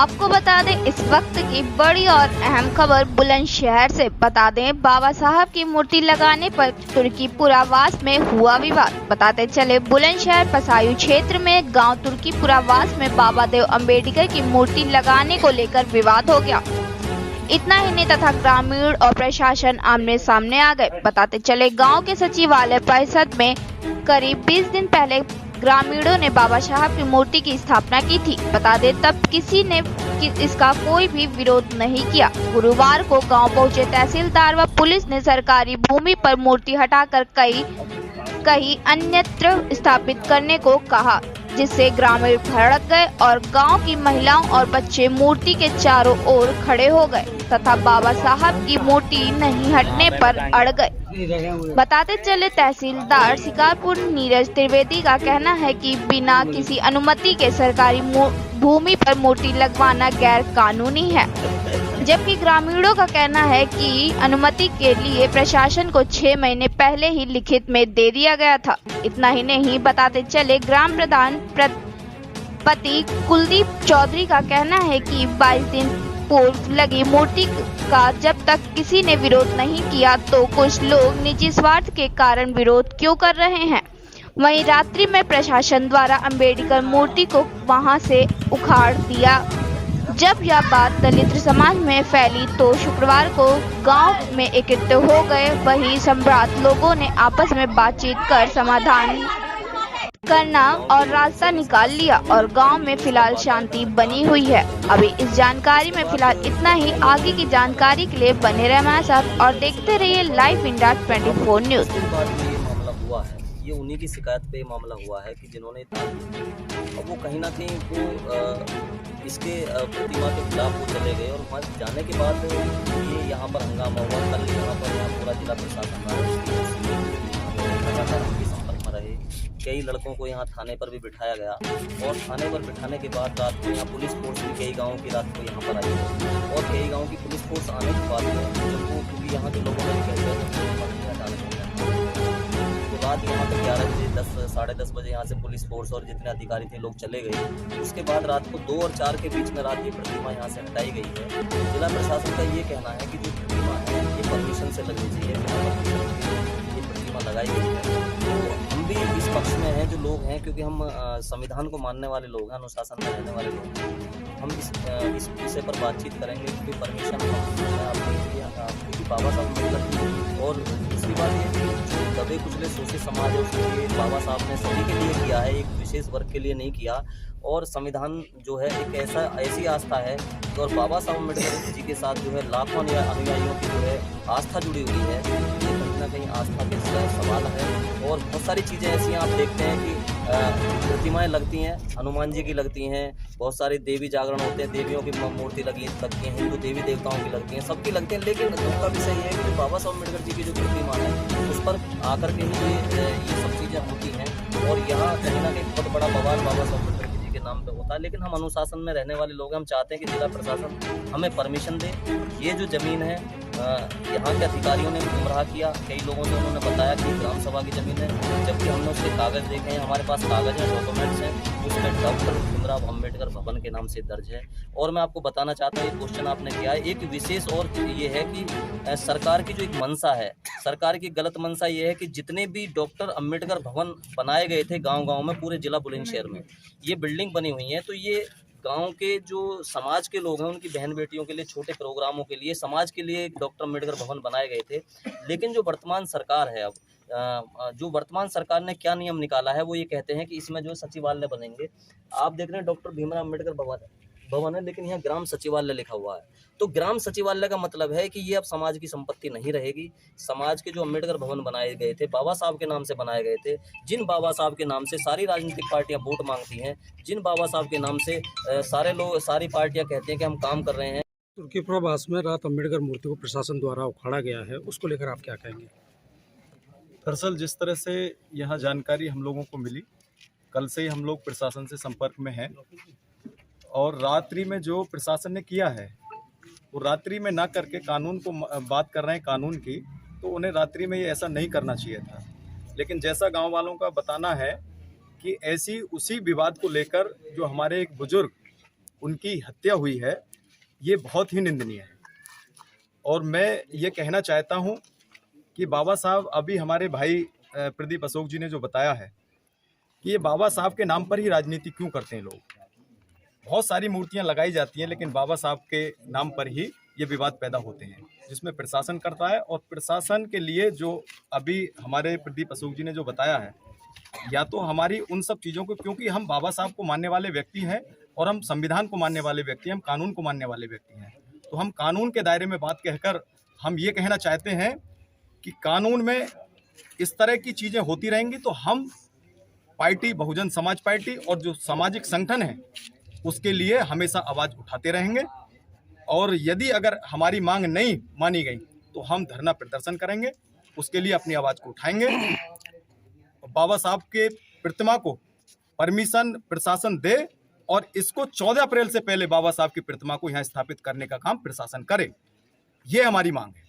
आपको बता दें इस वक्त की बड़ी और अहम खबर बुलंदशहर से। बता दें बाबा साहब की मूर्ति लगाने पर तुर्कीपुरावास में हुआ विवाद। बताते चले बुलंदशहर पसायू क्षेत्र में गांव तुर्कीपुरावास में बाबा देव अम्बेडकर की मूर्ति लगाने को लेकर विवाद हो गया। इतना ही नहीं तथा ग्रामीण और प्रशासन आमने सामने आ गए। बताते चले गाँव के सचिवालय परिषद में करीब 20 दिन पहले ग्रामीणों ने बाबा साहब की मूर्ति की स्थापना की थी। बता दें तब किसी ने इसका कोई भी विरोध नहीं किया। गुरुवार को गांव पहुंचे तहसीलदार व पुलिस ने सरकारी भूमि पर मूर्ति हटाकर कहीं अन्यत्र स्थापित करने को कहा, जिससे ग्रामीण भड़क गए और गांव की महिलाओं और बच्चे मूर्ति के चारों ओर खड़े हो गए तथा बाबा साहब की मूर्ति नहीं हटने पर अड़ गए। बताते चले तहसीलदार शिकारपुर नीरज त्रिवेदी का कहना है कि बिना किसी अनुमति के सरकारी भूमि पर मूर्ति लगवाना गैर कानूनी है, जबकि ग्रामीणों का कहना है कि अनुमति के लिए प्रशासन को 6 महीने पहले ही लिखित में दे दिया गया था। इतना ही नहीं, बताते चले ग्राम प्रधान पति कुलदीप चौधरी का कहना है कि 22 दिन पूर्व लगी मूर्ति का जब तक किसी ने विरोध नहीं किया तो कुछ लोग निजी स्वार्थ के कारण विरोध क्यों कर रहे हैं। वहीं रात्रि में प्रशासन द्वारा अंबेडकर मूर्ति को वहां से उखाड़ दिया। जब यह बात दलित समाज में फैली तो शुक्रवार को गांव में एकत्र हो गए वही सम्राट लोगों ने आपस में बातचीत कर समाधान करना और रास्ता निकाल लिया और गांव में फिलहाल शांति बनी हुई है। अभी इस जानकारी में फिलहाल इतना ही। आगे की जानकारी के लिए बने रहे हमारे साथ और देखते रहिए लाइव इंडिया 24 न्यूज। मामला हुआ है, ये उन्हीं की शिकायत पे मामला हुआ है कि जिन्होंने अब वो कहीं ना कहीं वो इसके प्रतिमा के खिलाफ वो चले गए और वहाँ जाने के बाद ये यहाँ पर हंगामा हुआ। कल यहाँ पूरा जिला प्रशासन लगातार उनके संपर्क में रहे। कई लड़कों को यहाँ थाने पर भी बिठाया गया और थाने पर बिठाने के बाद रात को यहाँ पुलिस फोर्स भी कई गाँव की रात को यहाँ पर आई और कई गाँव की पुलिस फोर्स आने के बाद जब वो क्योंकि यहाँ के लोगों ने कहते हैं तो रात यहाँ पर 11 बजे 10 साढ़े 10 बजे यहाँ से पुलिस फोर्स और जितने अधिकारी थे लोग चले गए। उसके बाद रात को 2 और 4 के बीच में रात ये प्रतिमा यहाँ से हटाई गई है। जिला प्रशासन का ये कहना है कि जो प्रतिमा है ये परमिशन से लगनी चाहिए, ये प्रतिमा लगाई गई है। तो हम भी इस पक्ष में हैं जो लोग हैं, क्योंकि हम संविधान को मानने वाले लोग हैं, अनुशासन में रहने वाले लोग हैं। हम इस विषय पर बातचीत करेंगे क्योंकि परमिशन क्योंकि बाबा साहब अम्बेडकर और दूसरी बात ये कि जो दबे कुचले शोषित समाज है उसके लिए बाबा साहब ने सभी के लिए किया है, एक विशेष वर्ग के लिए नहीं किया। और संविधान जो है एक ऐसी आस्था है और बाबा साहब अम्बेडकर जी के साथ जो है लाखों अनुयायियों की जो है आस्था जुड़ी हुई है। ये कहीं ना कहीं आस्था के सवाल है और बहुत सारी चीज़ें ऐसी आप देखते हैं कि प्रतिमाएं लगती हैं, हनुमान जी की लगती हैं, बहुत सारे देवी जागरण होते हैं, देवियों की मूर्ति लगती हैं, हिंदू देवी देवताओं की लगती हैं, सबकी लगती हैं। लेकिन दुख का विषय ये है कि जो बाबा साहब अम्बेडकर जी की जो प्रतिमा है उस पर आकर के ही ये सब चीज़ें होती हैं और यहाँ कहीं ना कहीं बहुत बड़ा बवाल बाबा साहब अम्बेडकर जी के नाम पे होता है। लेकिन हम अनुशासन में रहने वाले लोग हम चाहते हैं कि जिला प्रशासन हमें परमिशन दे। ये जो ज़मीन है यहाँ के अधिकारियों ने भी गुमराह किया, कई लोगों से उन्होंने बताया कि ग्राम सभा की ज़मीन है, जबकि हमने उसके कागज़ देखे हैं, हमारे पास कागज़ हैं, डॉक्यूमेंट्स हैं, उसमें डॉक्टर भीमराव अम्बेडकर भवन के नाम से दर्ज है। और मैं आपको बताना चाहता हूँ, ये क्वेश्चन आपने किया है, एक विशेष और ये है कि सरकार की जो एक मंशा है, सरकार की गलत मंशा ये है कि जितने भी डॉक्टर अम्बेडकर भवन बनाए गए थे गाँव-गाँव में, पूरे जिला बुलंदशहर में ये बिल्डिंग बनी हुई है, तो ये गांव के जो समाज के लोग हैं उनकी बहन बेटियों के लिए, छोटे प्रोग्रामों के लिए, समाज के लिए डॉक्टर अम्बेडकर भवन बनाए गए थे। लेकिन जो वर्तमान सरकार है अब जो वर्तमान सरकार ने क्या नियम निकाला है वो ये कहते हैं कि इसमें जो सचिवालय बनेंगे। आप देख रहे हैं डॉक्टर भीमराव अम्बेडकर भवन है, लेकिन यहाँ ग्राम सचिवालय लिखा हुआ है। तो ग्राम सचिवालय का मतलब है कि ये अब समाज की संपत्ति नहीं रहेगी। समाज के जो अम्बेडकर भवन बनाए गए थे, बाबा साहब के नाम से बनाए गए थे, जिन बाबा साहब के नाम से सारी राजनीतिक पार्टियां वोट मांगती हैं, जिन बाबा साहब के नाम से सारी पार्टियां कहती हैं कि हम काम कर रहे हैं। तुर्कीपुरावास में रात अम्बेडकर मूर्ति को प्रशासन द्वारा उखाड़ा गया है, उसको लेकर आप क्या कहेंगे? दरअसल जिस तरह से यहाँ जानकारी हम लोगों को मिली, कल से ही हम लोग प्रशासन से संपर्क में हैं और रात्रि में जो प्रशासन ने किया है वो रात्रि में ना करके कानून को बात कर रहे हैं, कानून की, तो उन्हें रात्रि में ये ऐसा नहीं करना चाहिए था। लेकिन जैसा गांव वालों का बताना है कि ऐसी उसी विवाद को लेकर जो हमारे एक बुजुर्ग उनकी हत्या हुई है, ये बहुत ही निंदनीय है। और मैं ये कहना चाहता हूँ कि बाबा साहब, अभी हमारे भाई प्रदीप अशोक जी ने जो बताया है कि ये बाबा साहब के नाम पर ही राजनीति क्यों करते हैं लोग। बहुत सारी मूर्तियां लगाई जाती हैं, लेकिन बाबा साहब के नाम पर ही ये विवाद पैदा होते हैं, जिसमें प्रशासन करता है। और प्रशासन के लिए जो अभी हमारे प्रदीप अशोक जी ने जो बताया है, या तो हमारी उन सब चीज़ों को, क्योंकि हम बाबा साहब को मानने वाले व्यक्ति हैं और हम संविधान को मानने वाले व्यक्ति हैं, हम कानून को मानने वाले व्यक्ति हैं, तो हम कानून के दायरे में बात कहकर हम ये कहना चाहते हैं कि कानून में इस तरह की चीज़ें होती रहेंगी तो हम पार्टी, बहुजन समाज पार्टी और जो सामाजिक संगठन है उसके लिए हमेशा आवाज़ उठाते रहेंगे। और यदि अगर हमारी मांग नहीं मानी गई तो हम धरना प्रदर्शन करेंगे, उसके लिए अपनी आवाज़ को उठाएंगे। बाबा साहब के प्रतिमा को परमिशन प्रशासन दे और इसको 14 अप्रैल से पहले बाबा साहब की प्रतिमा को यहाँ स्थापित करने का काम प्रशासन करे, ये हमारी मांग है।